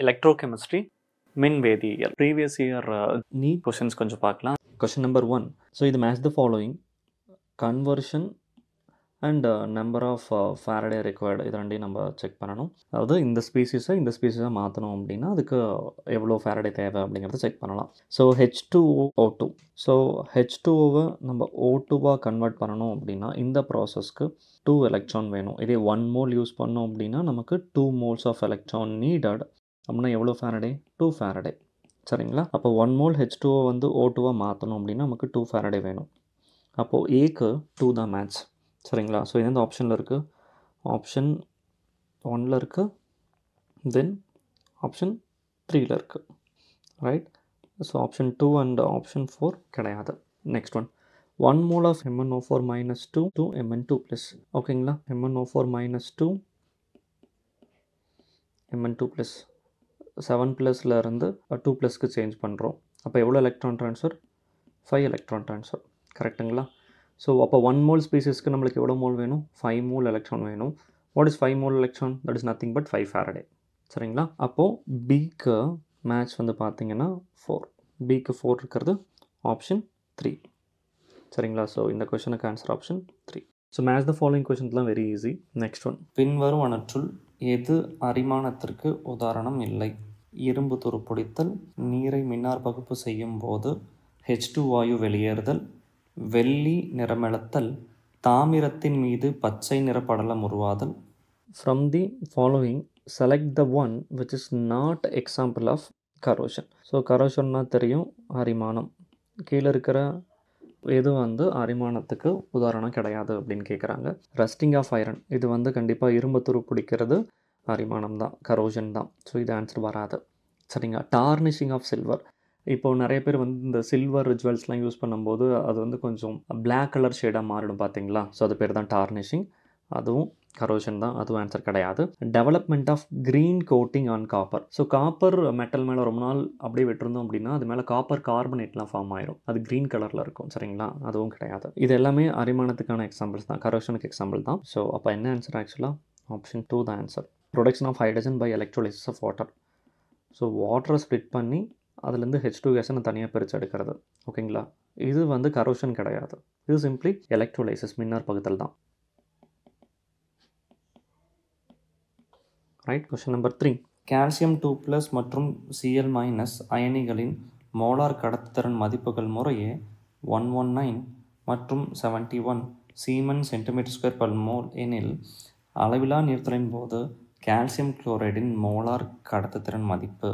electrochemistry, மின்வேதியியல். Previous year NEET questions கொஞ்சம் பார்க்கலாம். Question number 1. ஸோ இது match the following conversion and number of Faraday required. இது ரெண்டையும் நம்ம செக் பண்ணணும். அதாவது இந்த ஸ்பீசிஸை மாற்றணும் அப்படின்னா அதுக்கு எவ்வளோ ஃபேரடே தேவை அப்படிங்கிறத செக் பண்ணலாம். So H2O2. ஸோ H2Oவை நம்ம O2வாக கன்வெர்ட் பண்ணணும் அப்படின்னா இந்த ப்ராசஸ்க்கு 2 எலக்ட்ரான் வேணும். இதே 1 மோல் யூஸ் பண்ணோம் அப்படின்னா நமக்கு 2 moles ஆஃப் எலக்ட்ரான் நீடட். அப்படின்னா எவ்வளோ ஃபேரடே? 2 ஃபேரடே. சரிங்களா? அப்போ 1 mole H2O வந்து O2வாக மாற்றணும் அப்படின்னா நமக்கு 2 ஃபேரடே வேணும். அப்போது ஏக்கு 2 தான் மேட்ச். சரிங்களா? ஸோ இது எந்த ஆப்ஷனில் இருக்குது? ஆப்ஷன் 1ல் இருக்குது, தென் ஆப்ஷன் 3ல் இருக்குது. Right? So option 2 and option 4 கிடையாது. Next one, 1 mole of MnO4 minus 2 to Mn2 plus. ஓகேங்களா? MnO4 minus 2 Mn2 plus 7 ப்ளஸில் இருந்து 2 ப்ளஸ்க்கு சேஞ்ச் பண்ணுறோம். அப்போ எவ்வளோ எலக்ட்ரான் ட்ரான்ஸ்ஃபர்? 5 electron transfer. கரெக்டுங்களா? ஸோ அப்போ 1 mole ஸ்பீசிஸ்க்கு நம்மளுக்கு எவ்வளோ மோல் வேணும்? 5 mole எலக்ட்ரான் வேணும். What is 5 mole electron? That is nothing but 5 Faraday. சரிங்களா? அப்போது பிக்கு மேட்ச் வந்து பார்த்தீங்கன்னா 4. பிக்கு 4 இருக்கிறது ஆப்ஷன் 3. சரிங்களா? ஸோ இந்த கொஷனுக்கு answer option 3. So match the following கொஷன்ஸ்லாம் வெரி ஈஸி. நெக்ஸ்ட் ஒன், பின்வரும் அனற்றுள் எது அரிமானத்திற்கு உதாரணம் இல்லை? இரும்பு துருப்பிடித்தல், நீரை மின்னார் பகுப்பு செய்யும் போது H2 வாயு வெளியேறுதல், வெள்ளி நிறமெழுத்தல், தாமிரத்தின் மீது பச்சை நிற படலம் உருவாதல். From the following select the one which is not example of corrosion. So கரோஷன்னா தெரியும், அரிமானம். கீழே இருக்கிற எது வந்து அரிமானத்துக்கு உதாரணம் கிடையாது அப்படின்னு கேட்குறாங்க. ரஸ்டிங் ஆஃப் ஐரன், இது வந்து கண்டிப்பாக இரும்பு துரு பிடிக்கிறது அரிமானம் தான், கரோஷன் தான். ஸோ இது ஆன்சர் வராது. சரிங்களா? டார்னிஷிங் ஆஃப் சில்வர், இப்போது நிறைய பேர் வந்து இந்த சில்வர் ஜுவல்ஸ்லாம் யூஸ் பண்ணும்போது அது வந்து கொஞ்சம் பிளாக் கலர் ஷேடாக மாறிடும் பார்த்தீங்களா? ஸோ அது பேர் தான் டார்னிஷிங். அதுவும் கரோஷன் தான், அதுவும் ஆன்சர் கிடையாது. Development of green coating on copper. So copper metal மேலே ரொம்ப நாள் அப்படியே விட்டுருந்தோம் அப்படின்னா அது மேலே காப்பர் கார்பனேட்லாம் ஃபார்ம் ஆயிரும், அது க்ரீன் கலரில் இருக்கும். சரிங்களா? அதுவும் கிடையாது. இது எல்லாமே அரிமானத்துக்கான எக்ஸாம்பிள்ஸ் தான், கரோஷனுக்கு எக்ஸாம்பிள் தான். ஸோ அப்போ என்ன ஆன்சர்? ஆக்சுவலாக ஆப்ஷன் 2 தான் answer. Production of hydrogen by electrolysis of water. So வாட்டரை ஸ்ப்ளிட் பண்ணி அதுலேருந்து H2 கேஸை தனியாக பிரித்து எடுக்கிறது. ஓகேங்களா? இது வந்து கரோஷன் கிடையாது, இது சிம்பிளி எலக்ட்ரோலைசிஸ், மின்னார் பகுத்தல் தான். ரைட்? Question number 3. கால்சியம் 2+ மற்றும் Cl- அயனிகளின் மோலார் கடத்துத்திறன் மதிப்புகள் முறையே 119 மற்றும் 71 சீமன் cm²/mol எனில் அளவிலா நீர்த்தலின் போது கால்சியம் குளோரைடின் மோலார் கடத்துத்திறன் மதிப்பு.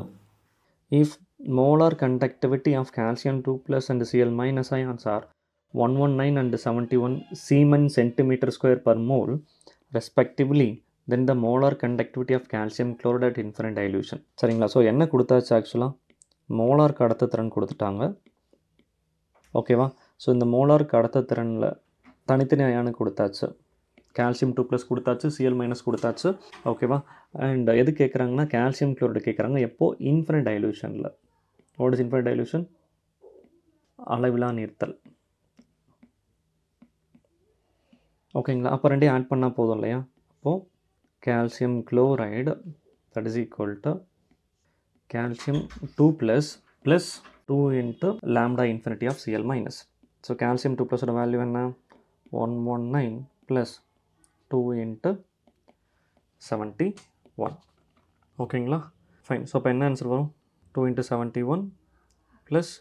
If molar conductivity of calcium 2+ and Cl- ions are 119 and 71 Siemens cm²/mol respectively, then the molar conductivity of calcium chloride at infinite dilution. சரிங்களா? ஸோ என்ன கொடுத்தாச்சு? ஆக்சுவலாக மோலார் கடத்துத்திறன் கொடுத்துட்டாங்க. ஓகேவா? ஸோ இந்த மோலார் கடத்துத்திறனில் தனித்தனி அயானு கொடுத்தாச்சு. கால்சியம் 2+ கொடுத்தாச்சு, Cl- கொடுத்தாச்சு. ஓகேவா? அண்ட் எது கேட்குறாங்கன்னா கால்சியம் குளோரைடு கேட்குறாங்க. எப்போது? இன்ஃபினிட் டைலூஷனில். What is infinite dilution? அளவிலா நீர்த்தல். ஓகேங்களா? அப்போ ரெண்டையும் ஆட் பண்ணால் போதும் இல்லையா? அப்போது calcium chloride that is equal to calcium 2+ plus 2 into lambda infinity of Cl-. So calcium 2+ஓட வேல்யூ என்ன? 119 ப்ளஸ் 2 இன்ட்டு 71. ஓகேங்களா? ஃபைன். ஸோ இப்போ என்ன ஆன்சர் வரும்? 2 into 71 plus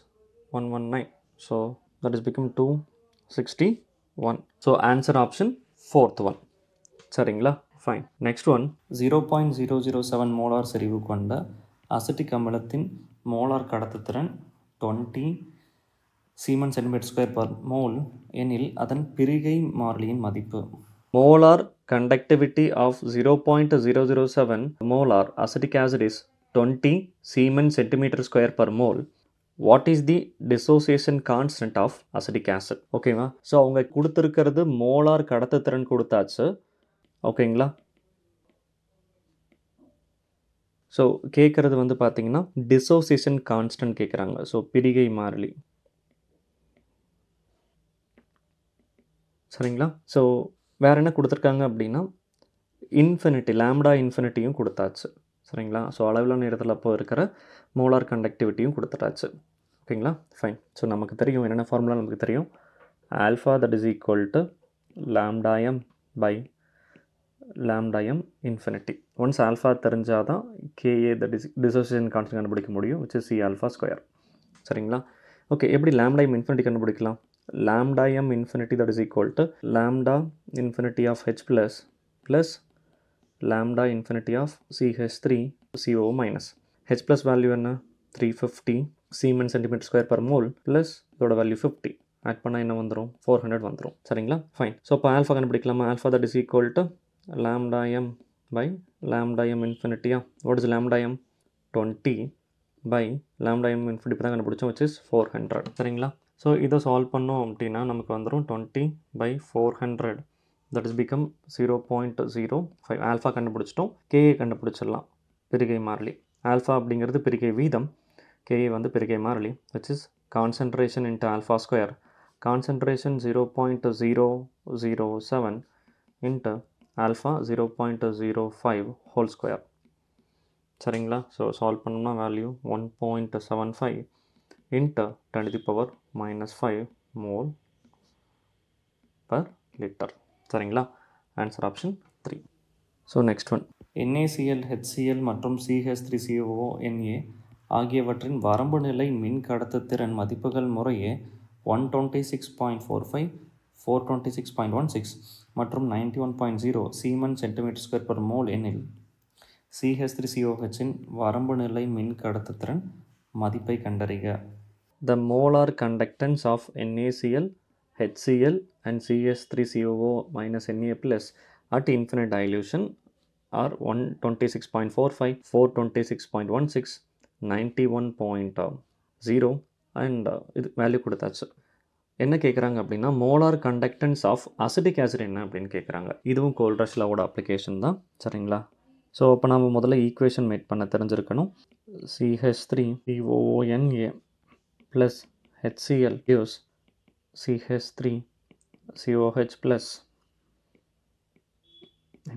119. So that is become 261. So answer option 4th one. சரிங்களா? Fine. Next one, 0.007 molar செறிவு கொண்ட acetic அமிலத்தின் மோலார் கடத்துத்திறன் 20 சீமன் cm²/mol எனில் அதன் பிரிகை மாறிலியின் மதிப்பு. Molar conductivity of 0.007 molar acetic acid is 20 Siemens cm²/mol. What is the dissociation constant of acetic acid? ஓகேவா? ஸோ அவங்க கொடுத்துருக்கிறது மோலார் கடத்துத்திறன் கொடுத்தாச்சு. ஓகேங்களா? ஸோ கேட்குறது வந்து பார்த்தீங்கன்னா dissociation constant கேட்குறாங்க. ஸோ பிரிகை மாறிலி. சரிங்களா? ஸோ வேறு என்ன கொடுத்துருக்காங்க அப்படின்னா இன்ஃபினிட்டி, லாம்டா இன்ஃபினிட்டியும் கொடுத்தாச்சு. சரிங்களா? ஸோ அளவிலான இடத்துல அப்போ இருக்கிற மோலார் கண்டக்டிவிட்டியும் கொடுத்துட்டாச்சு. ஓகேங்களா? ஃபைன். ஸோ நமக்கு தெரியும் என்னென்ன ஃபார்முலா நமக்கு தெரியும். Alpha that is equal to lambda M by lambda M infinity. Once alpha தெரிஞ்சால் தான் Ka that is dissociation constant கண்டுபிடிக்க முடியும், which is C alpha square. சரிங்களா? ஓகே, எப்படி லாம்டா எம் இன்ஃபினிட்டி கண்டுபிடிக்கலாம்? Lambda M infinity that is equal to lambda infinity of H plus lambda infinity of CH3 CO minus. H plus value என்ன 350 Siemens centimeter square per mole plus இதோட value 50 add பண்ணால் என்ன வந்துடும்? 400 வந்துடும். சரிங்களா? Fine. So இப்போ alpha கண்டுபிடிக்கலாமா? Alpha that is equal to lambda M by lambda m இன்ஃபினிட்டியா. What is lambda m? 20 by lambda M infinity தான் கண்டுபிடிச்சோம், which is 400. சரிங்களா? ஸோ இதை சால்வ் பண்ணோம் அப்படின்னா நமக்கு வந்துடும் 20 by 400. that is become 0.05. Alpha கண்டுபிடிச்சிட்டோம், கேஏ கண்டுபிடிச்சிடலாம். பிரிகை மாறிலி ஆல்ஃபா அப்படிங்கிறது பிரிகை வீதம், கேஏ வந்து பிரிகை மாறிலி, which is concentration into alpha square. Concentration 0.007 into alpha 0.05 whole square. சரிங்களா? ஸோ சால்வ் பண்ணோம்னா value 1.75 into 10 to the power -5 mole per liter. சரிங்களா? Answer option 3. So next one, NaCl, HCl மற்றும் CH3COO Na ஆகியவற்றின் வரம்பு நிலை மின் கடத்துத்திறன் மதிப்புகள் முறையே 126.45, 426.16 மற்றும் 91.0 Seeman centimetre square per mole எனில் CH3COH இன் வரம்பு நிலை மின் கடத்துத்திறன் மதிப்பை கண்டறிக. The molar conductance of NaCl, HCl and CH3COO minus Na plus at infinite dilution are 126.45, 426.16, 91.0 and இது வேல்யூ கொடுத்தாச்சு. என்ன கேட்குறாங்க அப்படின்னா molar conductance of acetic acid என்ன அப்படின்னு கேட்குறாங்க. இதுவும் கோல்ட்ரஷ் லாவோட அப்ளிகேஷன் தான். சரிங்களா? ஸோ இப்போ நம்ம முதல்ல ஈக்குவேஷன் மேட் பண்ண தெரிஞ்சிருக்கணும். CH3COONA plus HCl gives CH3COH plus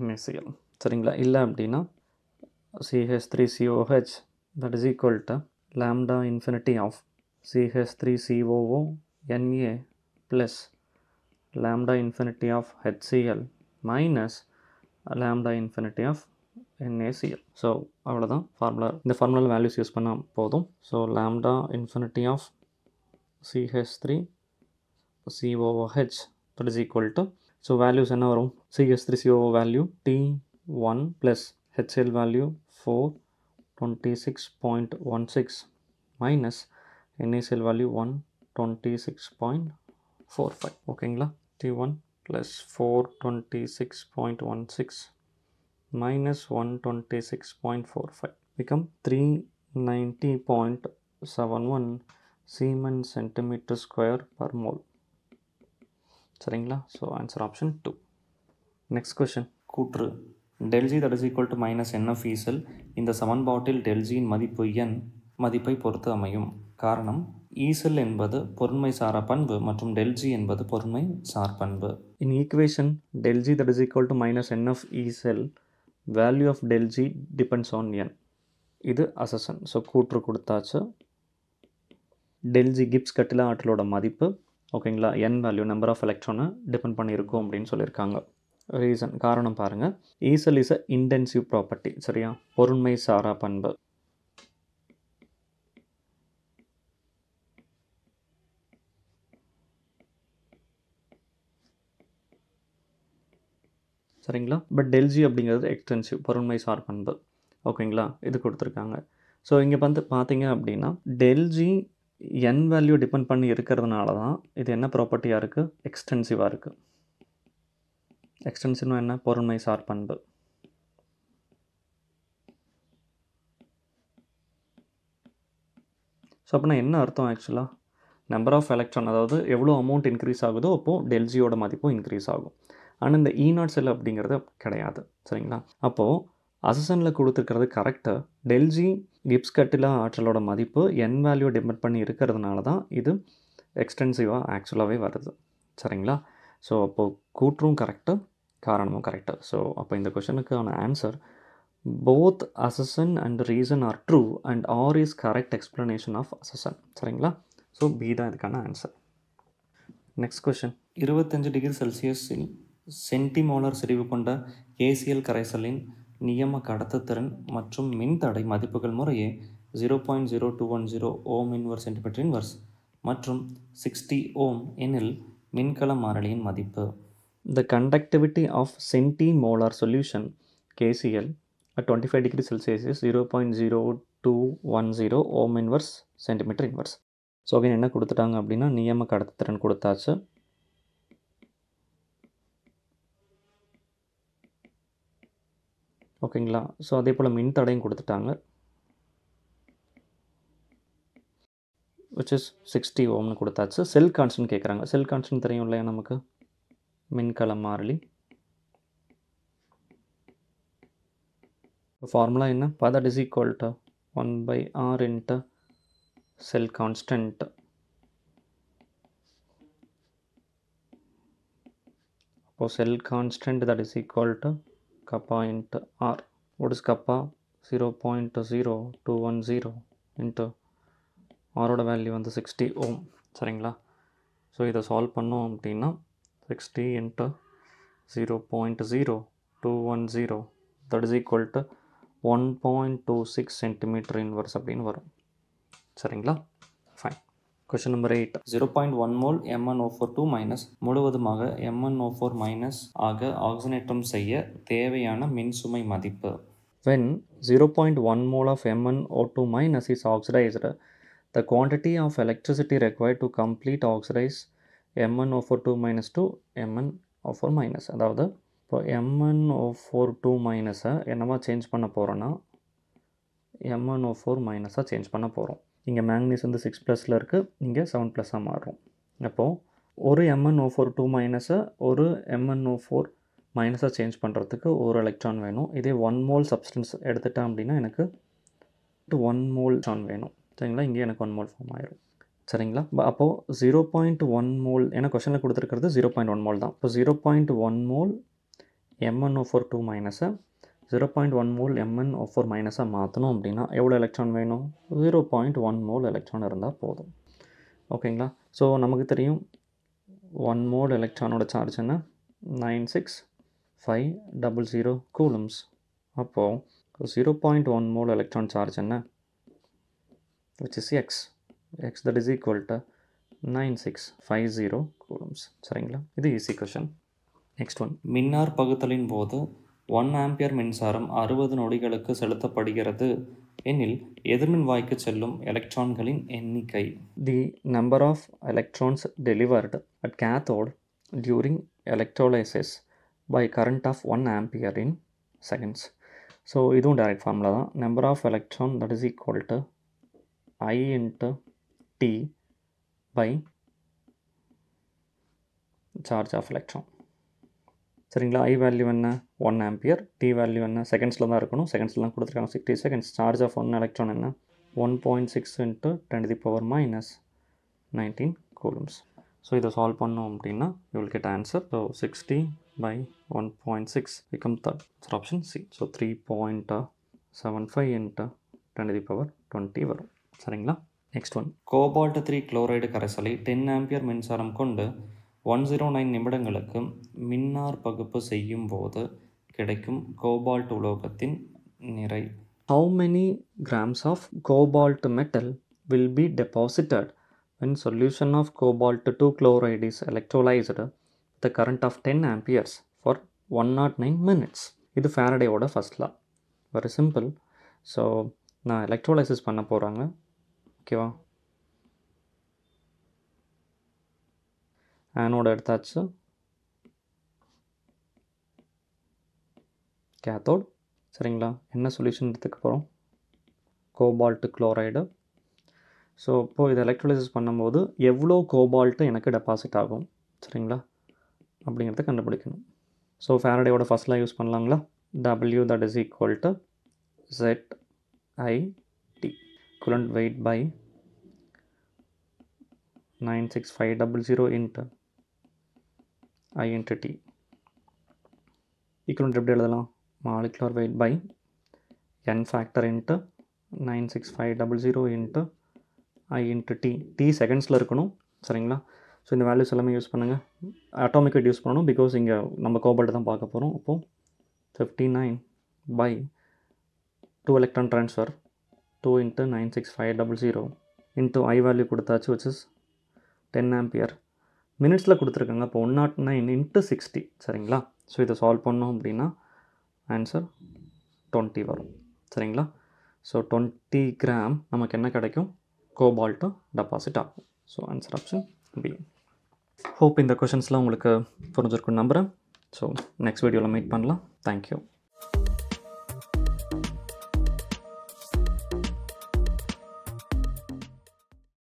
NaCl. சரிங்களா? இல்லை அப்படின்னா CH3COH that is equal to lambda infinity of CH3COO Na plus lambda infinity of HCl minus lambda infinity of NaCl. So அவ்வளோதான் formula. இந்த formula values use பண்ணால் போதும். So lambda infinity of CH3COOH that is equal to, so values என்ன வரும்? CH3COO value T1 plus HCl value 426.16 minus NaCl value 126.45. ஓகேங்களா? T1 plus 426.16 minus 126.45 become 390.71 Siemens centimeter square per mole. சரிங்களா? So answer option 2. Next question, கூற்று ΔG that is equal to minus NF ஈசல் இந்த சமன்பாட்டில் ΔGயின் மதிப்பு n மதிப்பை பொறுத்து அமையும். காரணம், ஈசல் என்பது பொருண்மை சாரா பண்பு மற்றும் ΔG என்பது பொருண்மை சார் பண்பு. In equation ΔG that is equal to minus NF E cell value of ΔG depends on n. இது அசசன். ஸோ கூற்று கொடுத்தாச்சு. ΔG கிப்ஸ் கட்டில ஆற்றலோட மதிப்பு, ஓகேங்களா, n வேல்யூ நம்பர் ஆஃப் எலக்ட்ரானை டிபெண்ட் பண்ணியிருக்கும் அப்படின்னு சொல்லியிருக்காங்க. ரீசன், காரணம் பாருங்கள், ஈசல் இஸ் அ இன்டென்சிவ் ப்ராப்பர்ட்டி. சரியா? பொருண்மை சாரா பண்பு. சரிங்களா? பட் ΔG அப்படிங்கிறது எக்ஸ்டென்சிவ் பொருண்மை சார் பண்பு. ஓகேங்களா? இது கொடுத்துருக்காங்க. ஸோ இங்கே வந்து பார்த்தீங்க அப்படின்னா ΔG n வேல்யூ டிபெண்ட் பண்ணி இருக்கிறதுனால தான் இது என்ன ப்ராப்பர்ட்டியாக இருக்குது? எக்ஸ்டென்சிவாக இருக்குது. எக்ஸ்டென்சிவ்னா என்ன? பொருண்மை சார் பண்பு. ஸோ அப்படின்னா என்ன அர்த்தம்? ஆக்சுவலாக நம்பர் ஆஃப் எலக்ட்ரான், அதாவது எவ்வளோ அமௌண்ட் இன்க்ரீஸ் ஆகுதோ அப்போது ΔGயோட மதிப்பும் இன்க்ரீஸ் ஆகும். ஆனால் இந்த E0 செல் அப்படிங்கிறது கிடையாது. சரிங்களா? அப்போது அசசனில் கொடுத்துருக்கிறது கரெக்டாக ΔG கிப்ஸ் கட்டிலா ஆற்றலோட மதிப்பு n வேல்யூ டிபெண்ட் பண்ணி இருக்கிறதுனால தான் இது எக்ஸ்டென்சிவாக ஆக்சுவலாகவே வருது. சரிங்களா? ஸோ அப்போது கூற்றும் கரெக்டு, காரணமும் கரெக்டு. ஸோ அப்போ இந்த கொஷனுக்கான answer both assertion and reason are true and R is correct explanation of assertion. சரிங்களா? ஸோ பி தான் இதுக்கான ஆன்சர். Next question. 25 டிகிரி செல்சியஸில் சென்டிமோலார் செறிவு கொண்ட KCl கரைசலின் நியம கடத்துத்திறன் மற்றும் மின்தடை மதிப்புகள் முறையே 0.0210 ஓம் இன்வர்ஸ் சென்டிமீட்டர் இன்வர்ஸ் மற்றும் 60 ஓம் எனில் மின்கல மாறிலியின் மதிப்பு. The conductivity of centimolar solution KCl at 25 degree Celsius is 0.0210 ohm inverse centimeter inverse. So again என்ன கொடுத்துட்டாங்க அப்படின்னா நியம கடத்துத்திறன் கொடுத்தாச்சு. ஓகேங்களா? ஸோ அதே போல் மின்தடையும் கொடுத்துட்டாங்க, which is 60 ஓம்னு கொடுத்தாச்சு. செல் கான்ஸ்டன்ட் கேட்குறாங்க. செல் கான்ஸ்டன்ட் தெரியும் இல்லையா நமக்கு, மின்கல மாறிலி. ஃபார்முலா என்ன? that is equal to 1/r into cell constant. அப்போ cell constant that is equal to kappa into r. What is kappa? 0.0210 into ஆரோட வேல்யூ வந்து 60 ஓம். சரிங்களா? ஸோ இதை சால்வ் பண்ணோம் அப்படின்னா 60 into 0.0210 that is equal to 1.26 centimetre inverse அப்படின்னு வரும். சரிங்களா? Fine. Question number 8. 0.1 mole MnO42 minus முழுவதுமாக MnO4 மைனஸ் ஆக ஆக்சிஜனேற்றம் செய்ய தேவையான மின்சுமை மதிப்பு. When 0.1 mole of MnO2 minus is oxidized, the quantity of electricity required to complete oxidize MnO42 minus to MnO4 minus. அதாவது இப்போ MnO42 மைனஸை என்னவா சேஞ்ச் பண்ண போகிறோன்னா MnO4 மைனஸாக சேஞ்ச் பண்ண போகிறோம். இங்கே மேக்னீஸ் வந்து 6+ இருக்குது, இங்கே 7+ மாறும். அப்போது ஒரு MnO42 மைனஸை ஒரு MnO4 மைனஸாக சேஞ்ச் பண்ணுறதுக்கு ஒரு எலக்ட்ரான் வேணும். இதே 1 மோல் சப்ஸ்டன்ஸ் எடுத்துட்டேன் அப்படின்னா எனக்கு 1 மோல் எலக்ட்ரான் வேணும். சரிங்களா? இங்கே எனக்கு 1 மோல் ஃபார்ம் ஆயிரும். சரிங்களா? அப்போது 0.1 மோல், ஏன்னா கொஷனில் கொடுத்துருக்கிறது 0.1 மோல் தான். இப்போ 0.1 மோல் MnO42 மைனஸை 0.1 மோல் MnO4 மைனஸாக மாற்றணும் அப்படின்னா எவ்வளோ எலக்ட்ரான் வேணும்? 0.1 மோல் எலக்ட்ரான் இருந்தால் போதும். ஓகேங்களா? ஸோ நமக்கு தெரியும் 1 மோல் எலக்ட்ரானோட சார்ஜ் என்ன? 96500 கூலம்ஸ். அப்போது 0.1 மோல் எலக்ட்ரான் சார்ஜ் என்ன? which is x that is equal to 9650 coulombs. சரிங்களா? இது ஈஸி கொஷன். Next one. மின்னார் பகுத்தலின் போது 1 ஆம்பியர் மின்சாரம் 60 நொடிகளுக்கு செலுத்தப்படுகிறது எனில் எதிர்மின் வாய்க்கு செல்லும் எலக்ட்ரான்களின் எண்ணிக்கை. The number of electrons delivered at cathode during electrolysis by current of 1 ampere in seconds. So இதுவும் டைரக்ட் ஃபார்முலா தான். Number of electron that is equal to I into T by charge of electron. சரிங்களா? I value என்ன? 1 ampere. T value என்ன? செகண்ட்ஸில் தான் இருக்கணும். செகண்ட்ஸில் தான் கொடுத்துருக்காங்க 60 செகண்ட்ஸ். சார்ஜ் ஆஃப் 1 எலக்ட்ரான் என்ன? 1.6 into 10⁻⁻19 கூலம்ஸ். ஸோ இதை சால்வ் பண்ணோம் அப்படின்னா you will get answer. So 60 by 1.6 become third. So option C. So 3.75 into 10⁻20 வரும். சரிங்களா? Next one. கோபால்ட் 3 குளோரைடு கரைசலை 10 ஆம்பியர் மின்சாரம் கொண்டு 109 நிமிடங்களுக்கு மின்னார் பகுப்பு செய்யும் போது கிடைக்கும் கோபால்ட் உலோகத்தின் நிறை. How many grams of cobalt metal will be deposited when solution of cobalt 2 chloride is electrolyzed with the current of 10 amperes for 109 minutes? இது ஃபாரடேயோட first law. Very simple. So நான் எலக்ட்ரோலைசிஸ் பண்ண போகிறாங்க. ஓகேவா? ஆனோட எடுத்தாச்சு, கேத்தோட். சரிங்களா? என்ன சொல்யூஷன் எடுத்துக்க போகிறோம்? Cobalt chloride. ஸோ இப்போது இதை எலக்ட்ரோலைசிஸ் பண்ணும்போது எவ்வளோ கோபால்ட்டு எனக்கு டெபாசிட் ஆகும், சரிங்களா, அப்படிங்கிறத கண்டுபிடிக்கணும். ஸோ ஃபாரடேயோட ஃபர்ஸ்ட்லாம் யூஸ் பண்ணலாங்களா? W that is equal to ZIT, equivalent weight by 96500 into I into T. equivalent எப்படி எழுதலாம்? molecular weight by n factor into 96500 into I into t. t செகண்ட்ஸில் இருக்கணும் சரிங்களா. ஸோ இந்த வேல்யூஸ் எல்லாமே யூஸ் பண்ணுங்கள். அட்டாமிக் வெயிட் யூஸ் பண்ணணும் because இங்கே நம்ம கோபால்ட் தான் பார்க்க போகிறோம். அப்போது 59 by 2 electron transfer 2 into 96500 into I value கொடுத்தாச்சு which is 10 ampere. மினிட்ஸில் கொடுத்துருக்காங்க. அப்போ 109 into 60 சரிங்களா. ஸோ இதை சால்வ் பண்ணோம் அப்படின்னா ஆன்சர் 20 வரும் சரிங்களா. ஸோ 20 கிராம் நமக்கு என்ன கிடைக்கும், கோபால்ட்டு டெபாசிட் ஆகும். So answer option B. Hope இந்த கொஷின்ஸ்லாம் உங்களுக்கு புரிஞ்சிருக்குன்னு நம்புகிறேன். ஸோ நெக்ஸ்ட் வீடியோவில் மீட் பண்ணலாம். தேங்க்யூ.